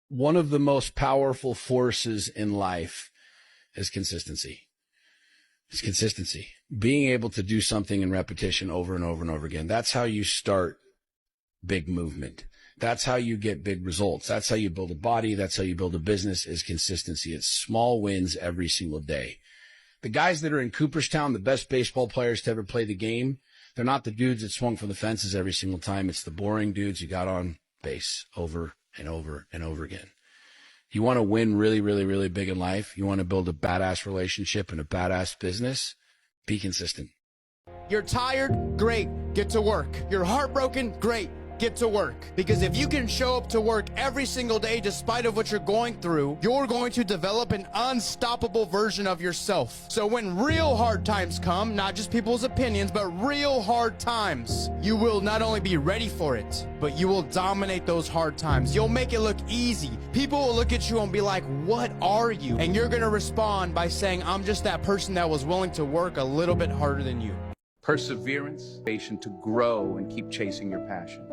one of the most powerful forces in life is consistency. It's consistency. Being able to do something in repetition over and over and over again. That's how you start big movement. That's how you get big results. That's how you build a body. That's how you build a business, is consistency. It's small wins every single day. The guys that are in Cooperstown, the best baseball players to ever play the game, they're not the dudes that swung for the fences every single time. It's the boring dudes who got on base over and over and over again. You want to win really, really, really big in life. You want to build a badass relationship and a badass business. Be consistent. You're tired? Great. Get to work. You're heartbroken? Great. Get to work. Because if you can show up to work every single day despite of what you're going through, you're going to develop an unstoppable version of yourself. So when real hard times come, not just people's opinions, but real hard times, you will not only be ready for it, but you will dominate those hard times. You'll make it look easy. People will look at you and be like, what are you? And you're going to respond by saying, I'm just that person that was willing to work a little bit harder than you. Perseverance, patience to grow and keep chasing your passion.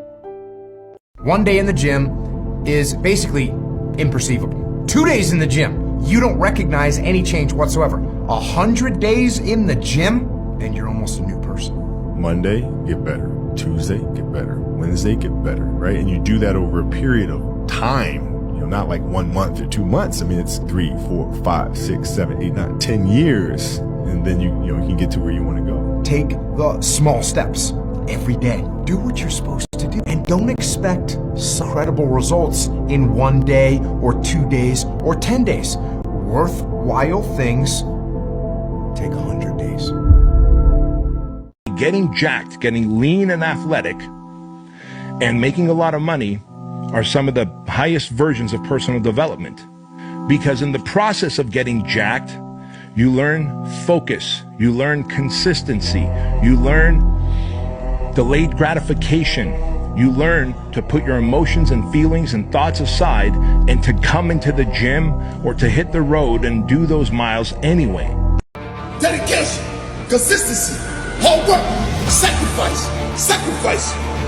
One day in the gym is basically imperceivable. 2 days in the gym, you don't recognize any change whatsoever. 100 days in the gym, and you're almost a new person. Monday, get better. Tuesday, get better. Wednesday, get better, right? And you do that over a period of time, not like 1 month or 2 months. I mean, it's 3, 4, 5, 6, 7, 8, 9, 10 years. And then you can get to where you want to go. Take the small steps every day. Do what you're supposed to do. And don't expect incredible results in 1 day or 2 days or 10 days. Worthwhile things take 100 days. Getting jacked, getting lean and athletic, and making a lot of money are some of the highest versions of personal development. Because in the process of getting jacked, you learn focus, you learn consistency, you learn delayed gratification, you learn to put your emotions and feelings and thoughts aside and to come into the gym or to hit the road and do those miles anyway. Dedication, consistency, hard work, sacrifice,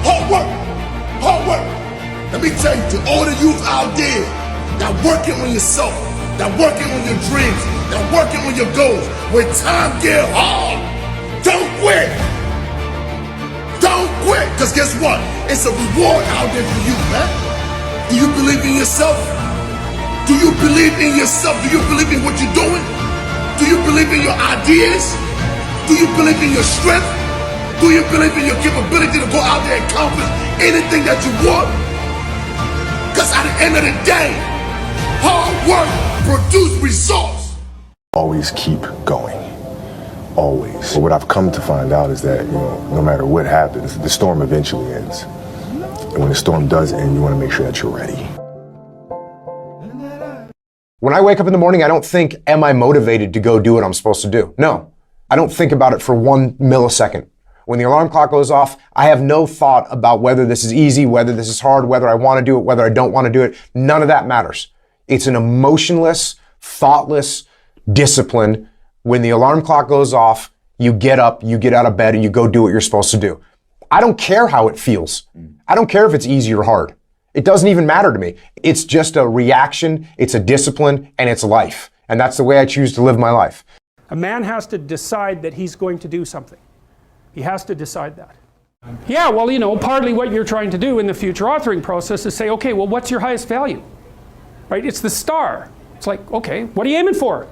hard work. Let me tell you, to all the youth out there that working on yourself, that working on your dreams, that working on your goals, when time get hard, don't quit. Don't quit, because guess what? It's a reward out there for you, man. Do you believe in yourself? Do you believe in yourself? Do you believe in what you're doing? Do you believe in your ideas? Do you believe in your strength? Do you believe in your capability to go out there and accomplish anything that you want? Because at the end of the day, hard work produces results. Always keep going. Always. But what I've come to find out is that, no matter what happens, the storm eventually ends. And when the storm does end, you want to make sure that you're ready. When I wake up in the morning, I don't think, am I motivated to go do what I'm supposed to do? No, I don't think about it for 1 millisecond. When the alarm clock goes off, I have no thought about whether this is easy, whether this is hard, whether I want to do it, whether I don't want to do it. None of that matters. It's an emotionless, thoughtless discipline. When the alarm clock goes off, you get up, you get out of bed, and you go do what you're supposed to do. I don't care how it feels. I don't care if it's easy or hard. It doesn't even matter to me. It's just a reaction, it's a discipline, and it's life. And that's the way I choose to live my life. A man has to decide that he's going to do something. He has to decide that. Yeah, well, partly what you're trying to do in the future authoring process is say, okay, well, what's your highest value? Right? It's the star. It's like, okay, what are you aiming for?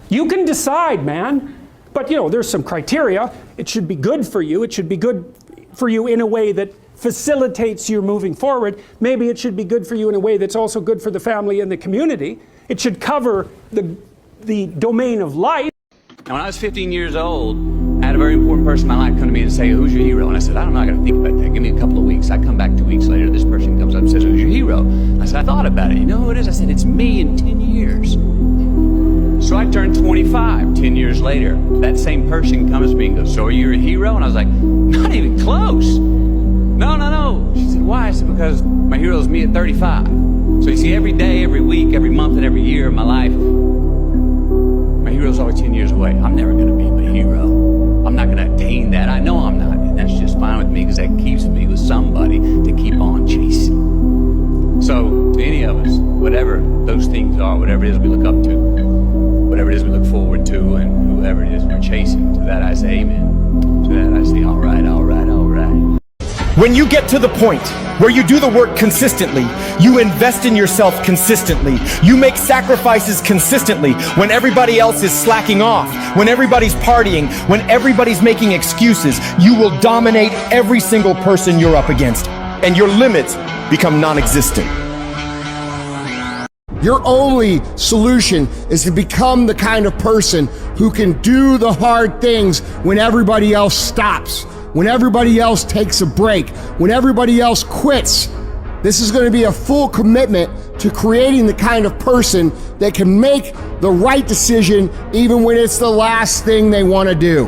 You can decide, man. But, there's some criteria. It should be good for you. It should be good for you in a way that facilitates your moving forward. Maybe it should be good for you in a way that's also good for the family and the community. It should cover the domain of life. And when I was 15 years old, I had a very important person in my life come to me and say, who's your hero? And I said, I don't know, I gotta think about that. Give me a couple of weeks. I come back 2 weeks later, this person comes up and says, who's your hero? I said, I thought about it. You know who it is? I said, it's me in 10 years. So I turned 25, 10 years later. That same person comes to me and goes, so are you a hero? And I was like, not even close. No. She said, why? I said, because my hero is me at 35. So you see, every day, every week, every month, and every year of my life, my hero's always 10 years away. I'm never going to be my hero. I'm not going to attain that. I know I'm not. And that's just fine with me because that keeps me with somebody to keep on chasing. So, to any of us, whatever whatever it is we look up to, whatever it is we look forward to, and whoever it is we're chasing. To that I say amen. To that I say all right, all right, all right. When you get to the point where you do the work consistently, you invest in yourself consistently, you make sacrifices consistently when everybody else is slacking off, when everybody's partying, when everybody's making excuses, you will dominate every single person you're up against, and your limits become non-existent. Your only solution is to become the kind of person who can do the hard things when everybody else stops, when everybody else takes a break, when everybody else quits. This is going to be a full commitment to creating the kind of person that can make the right decision even when it's the last thing they want to do.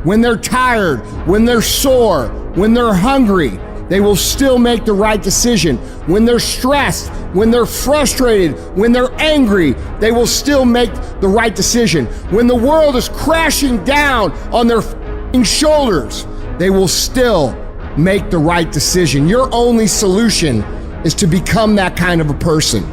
When they're tired, when they're sore, when they're hungry, they will still make the right decision. When they're stressed, when they're frustrated, when they're angry, they will still make the right decision. When the world is crashing down on their shoulders, they will still make the right decision. Your only solution is to become that kind of a person.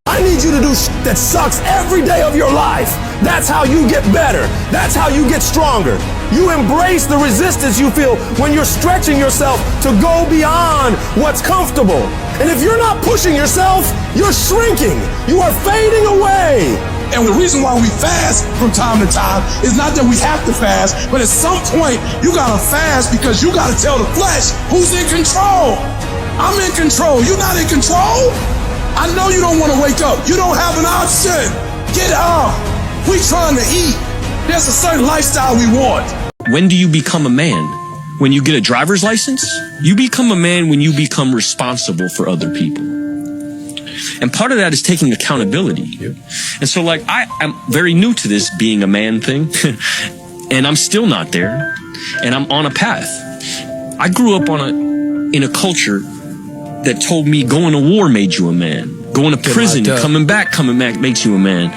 I need you to do shit that sucks every day of your life. That's how you get better. That's how you get stronger. You embrace the resistance you feel when you're stretching yourself to go beyond what's comfortable. And if you're not pushing yourself, you're shrinking. You are fading away. And the reason why we fast from time to time is not that we have to fast, but at some point you gotta fast because you gotta tell the flesh who's in control. I'm in control. You're not in control. I know you don't want to wake up. You don't have an option. Get up. We trying to eat. There's a certain lifestyle we want. When do you become a man? When you get a driver's license? You become a man when you become responsible for other people. And part of that is taking accountability. And so like I'm very new to this being a man thing and I'm still not there and I'm on a path. I grew up in a culture that told me going to war made you a man. Going to prison and coming back makes you a man.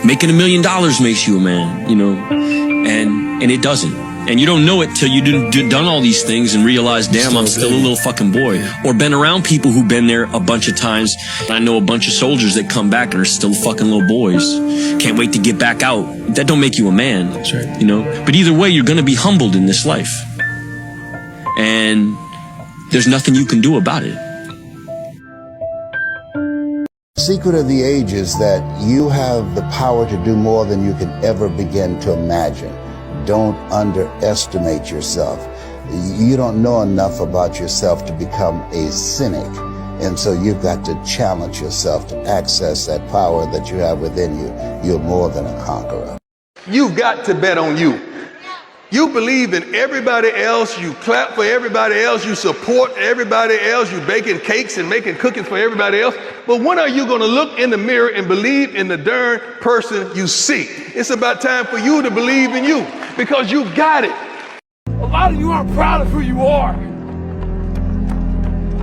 Making $1 million makes you a man, you know, and it doesn't. And you don't know it till you've done all these things and realize, damn, I'm still a little fucking boy. Or been around people who've been there a bunch of times. I know a bunch of soldiers that come back and are still fucking little boys. Can't wait to get back out. That don't make you a man. That's right. You know, but either way, you're going to be humbled in this life. And there's nothing you can do about it. The secret of the age is that you have the power to do more than you can ever begin to imagine. Don't underestimate yourself. You don't know enough about yourself to become a cynic. And so you've got to challenge yourself to access that power that you have within you. You're more than a conqueror. You've got to bet on you. You believe in everybody else, you clap for everybody else, you support everybody else, you baking cakes and making cookies for everybody else. But when are you going to look in the mirror and believe in the darn person you see? It's about time for you to believe in you because you got it. A lot of you aren't proud of who you are.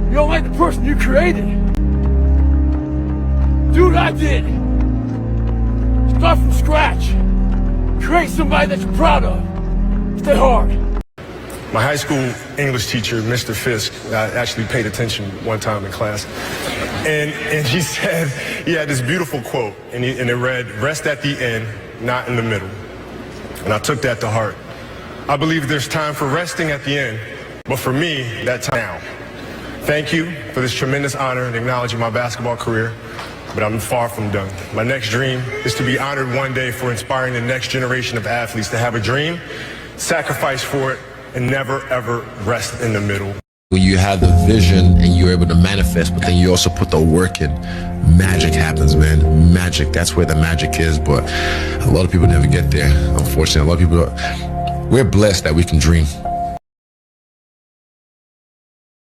You don't like the person you created. Do what I did. Start from scratch. Create somebody that you're proud of. Stay hard. My high school English teacher, Mr. Fisk, I actually paid attention one time in class, and he said, he had this beautiful quote, and it read, "Rest at the end, not in the middle." And I took that to heart. I believe there's time for resting at the end, but for me, that time now. Thank you for this tremendous honor and acknowledging my basketball career, but I'm far from done. My next dream is to be honored one day for inspiring the next generation of athletes to have a dream, sacrifice for it, and never ever rest in the middle. When you have the vision and you're able to manifest, but then you also put the work in, magic happens, man. Magic, that's where the magic is, but a lot of people never get there. Unfortunately, a lot of people, we're blessed that we can dream.